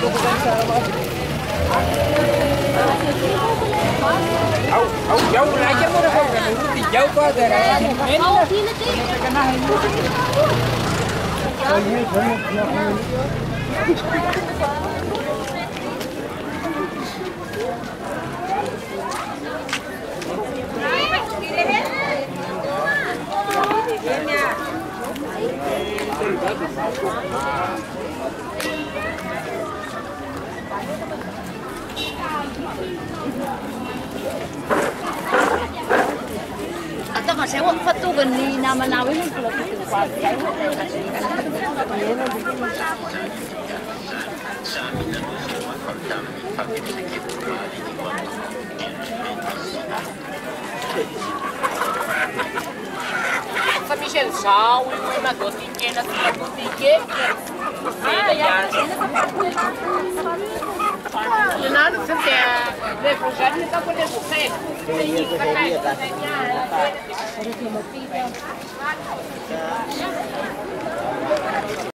Ông dâu lại chứ mới không thì dâu có thể là atau nggak sewa foto gini nama nawi ini kalau itu kualitas Michel Sao, una dotique, una dotique. Nada, você tem refugado e está podendo ser. Tem que